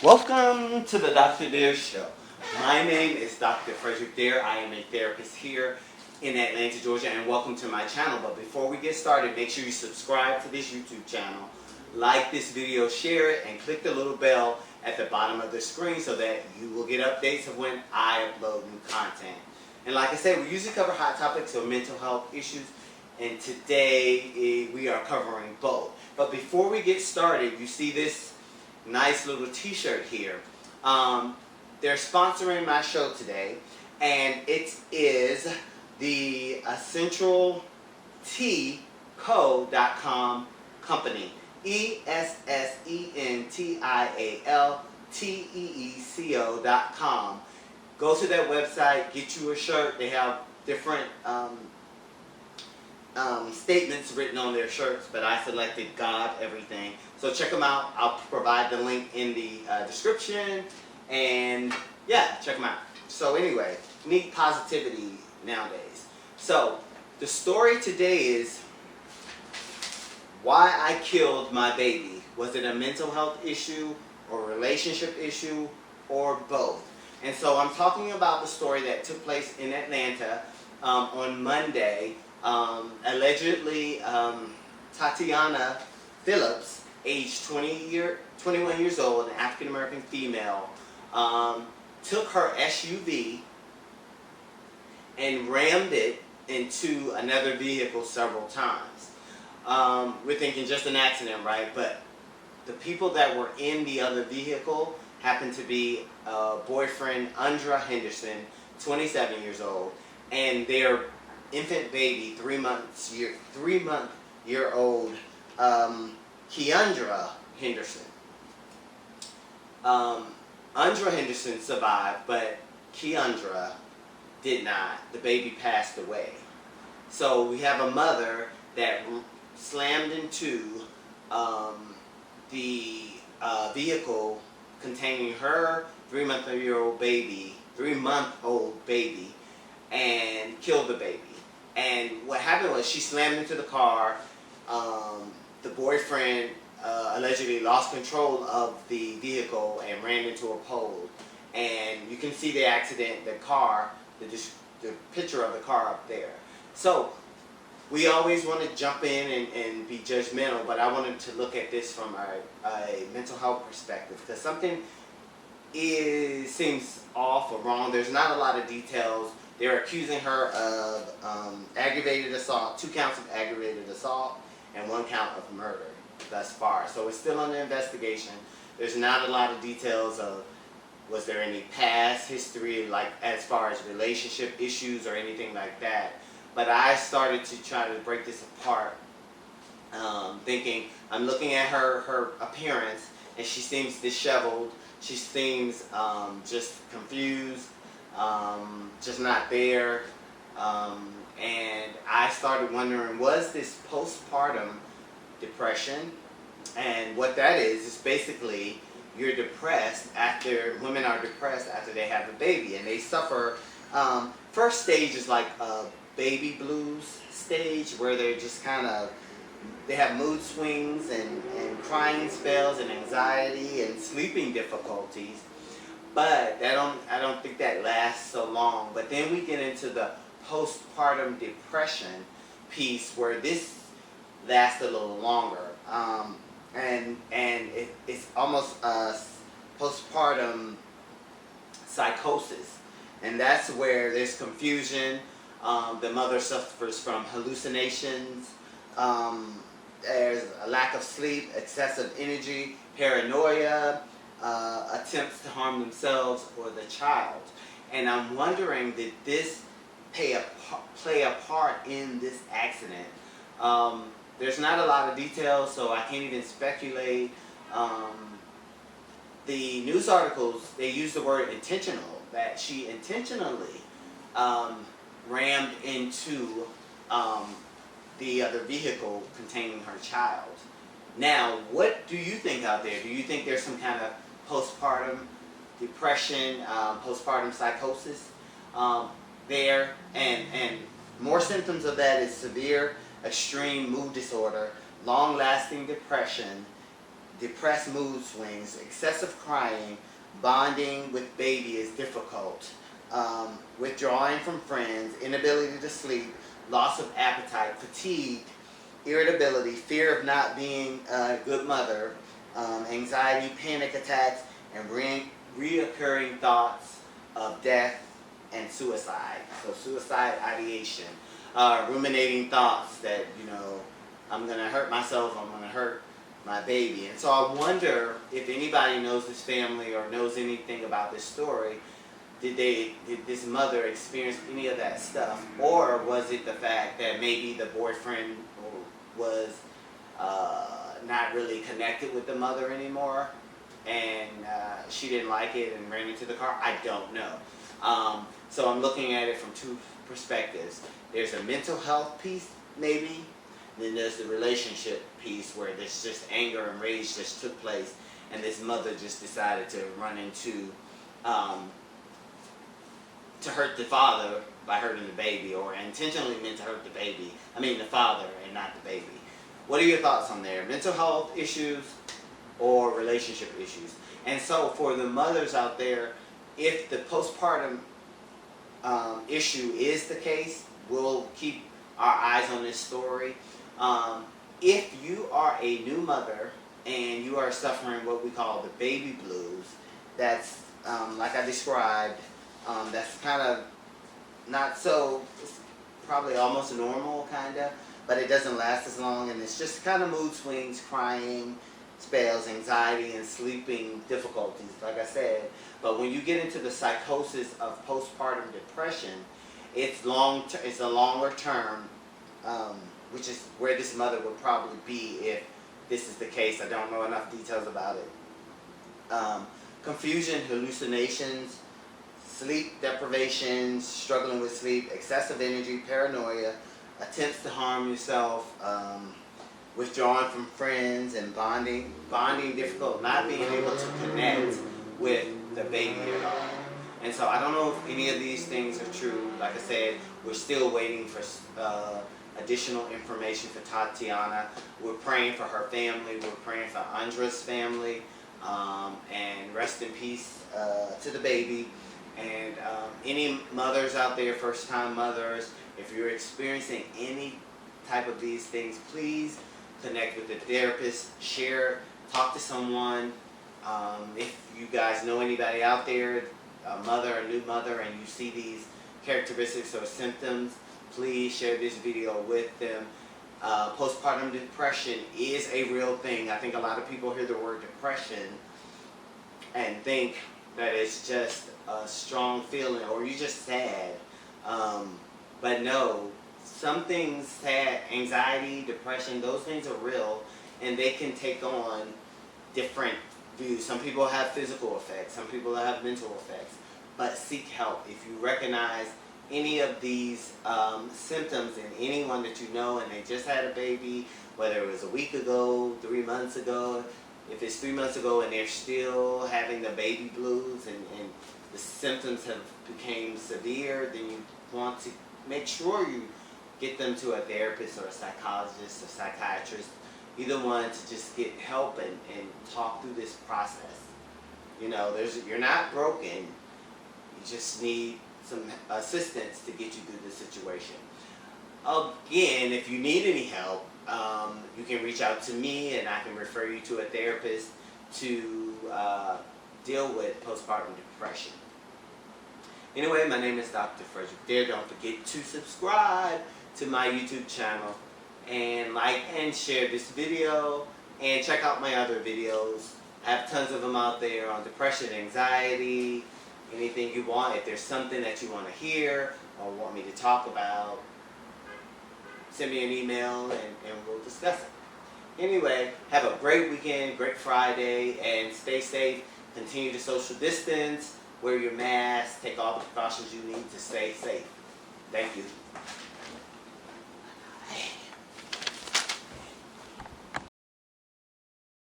Welcome to the Dr. Dare Show. My name is Dr. Frederick Dare. I am a therapist here in Atlanta, Georgia, and welcome to my channel. But before we get started, make sure you subscribe to this YouTube channel, like this video, share it, and click the little bell at the bottom of the screen so that you will get updates of when I upload new content. And like I said, we usually cover hot topics or mental health issues, and today we are covering both. But before we get started, you see this nice little t-shirt here. They're sponsoring my show today, and it is the EssentialTeaCo.com company. EssentialTeaCo.com. Go to that website, get you a shirt. They have different statements written on their shirts, but I selected God Everything. So check them out. I'll provide the link in the description, and yeah, check them out. So anyway, need positivity nowadays. So the story today is why I killed my baby. Was it a mental health issue or a relationship issue or both? And so I'm talking about the story that took place in Atlanta on Monday. Allegedly, Titayanna Phillips, age 21 years old, an African-American female, took her SUV and rammed it into another vehicle several times. We're thinking just an accident, right? But the people that were in the other vehicle happened to be boyfriend Khy'undra Henderson, 27 years old, and their infant baby, 3-month-year-old Khy'undra Henderson. Khy'undra Henderson survived, but Khy'undra did not. The baby passed away. So we have a mother that slammed into the vehicle containing her 3-month-old baby, and killed the baby. And what happened was she slammed into the car. The boyfriend allegedly lost control of the vehicle and ran into a pole. And you can see the accident, the car, the picture of the car up there. So we always want to jump in and be judgmental, but I wanted to look at this from a mental health perspective, because something seems off or wrong. There's not a lot of details. They're accusing her of aggravated assault, 2 counts of aggravated assault, and 1 count of murder thus far. So it's still under investigation. There's not a lot of details of was there any past history, like as far as relationship issues or anything like that. But I started to try to break this apart, thinking, I'm looking at her appearance, and she seems disheveled. She seems just confused, just not there. And I started wondering, was this postpartum depression? And what that is basically you're depressed after, women are depressed after they have a baby, and they suffer, first stage is like a baby blues stage, where they're just kind of, they have mood swings and crying spells and anxiety and sleeping difficulties. But I don't think that lasts so long. But then we get into the postpartum depression piece, where this lasts a little longer. And it's almost a postpartum psychosis. And that's where there's confusion. The mother suffers from hallucinations. There's a lack of sleep, excessive energy, paranoia, attempts to harm themselves or the child. And I'm wondering, did this play a part in this accident? There's not a lot of details, so I can't even speculate. The news articles, they use the word intentional, that she intentionally rammed into the other vehicle containing her child. Now, what do you think out there? Do you think there's some kind of postpartum depression, postpartum psychosis there? And more symptoms of that is severe, extreme mood disorder, long-lasting depression, depressed mood swings, excessive crying, bonding with baby is difficult, withdrawing from friends, inability to sleep, loss of appetite, fatigue, irritability, fear of not being a good mother, anxiety, panic attacks, and reoccurring thoughts of death and suicide. So suicide ideation, ruminating thoughts that, I'm going to hurt myself, I'm going to hurt my baby. And so I wonder if anybody knows this family or knows anything about this story. Did this mother experience any of that stuff? Or was it the fact that maybe the boyfriend was not really connected with the mother anymore, and she didn't like it and ran into the car? I don't know. So I'm looking at it from two perspectives. There's a mental health piece, maybe. Then there's the relationship piece where there's just anger and rage just took place, and this mother just decided to run into, to hurt the father by hurting the baby, or intentionally meant to hurt the father and not the baby. What are your thoughts on there? Mental health issues or relationship issues? And so for the mothers out there, if the postpartum issue is the case, we'll keep our eyes on this story. If you are a new mother and you are suffering what we call the baby blues, that's like I described, that's kind of not so, it's probably almost normal kind of, but it doesn't last as long, and it's just kind of mood swings, crying spells, anxiety, and sleeping difficulties, like I said. But when you get into the psychosis of postpartum depression, it's a longer term, which is where this mother would probably be if this is the case. I don't know enough details about it. Confusion, hallucinations, sleep deprivations, struggling with sleep, excessive energy, paranoia, attempts to harm yourself, withdrawing from friends, and bonding difficult, not being able to connect with the baby at all. And so I don't know if any of these things are true. Like I said, we're still waiting for additional information for Titayanna. We're praying for her family. We're praying for Khy'undra's family. And rest in peace to the baby. And any mothers out there, first-time mothers, if you're experiencing any type of these things, please connect with a therapist, talk to someone. If you guys know anybody out there, a new mother, and you see these characteristics or symptoms, please share this video with them. Postpartum depression is a real thing. I think a lot of people hear the word depression and think that it's just a strong feeling or you're just sad. But no, some things, sad, anxiety, depression, those things are real, and they can take on different views. Some people have physical effects, some people have mental effects, but seek help. If you recognize any of these symptoms in anyone that you know and they just had a baby, whether it was a week ago, 3 months ago, if it's 3 months ago and they're still having the baby blues and the symptoms have become severe, then you want to make sure you get them to a therapist or a psychologist or psychiatrist, either one, to just get help and talk through this process. You're not broken, you just need some assistance to get you through this situation. Again, if you need any help, you can reach out to me and I can refer you to a therapist to deal with postpartum depression. Anyway, my name is Dr. Frederick Dare. Don't forget to subscribe to my YouTube channel and like and share this video, and check out my other videos. I have tons of them out there on depression, anxiety, anything you want. If there's something that you want to hear or want me to talk about, send me an email and we'll discuss it. Anyway, have a great weekend, great Friday, and stay safe. Continue to social distance, wear your mask, take all the precautions you need to stay safe. Thank you.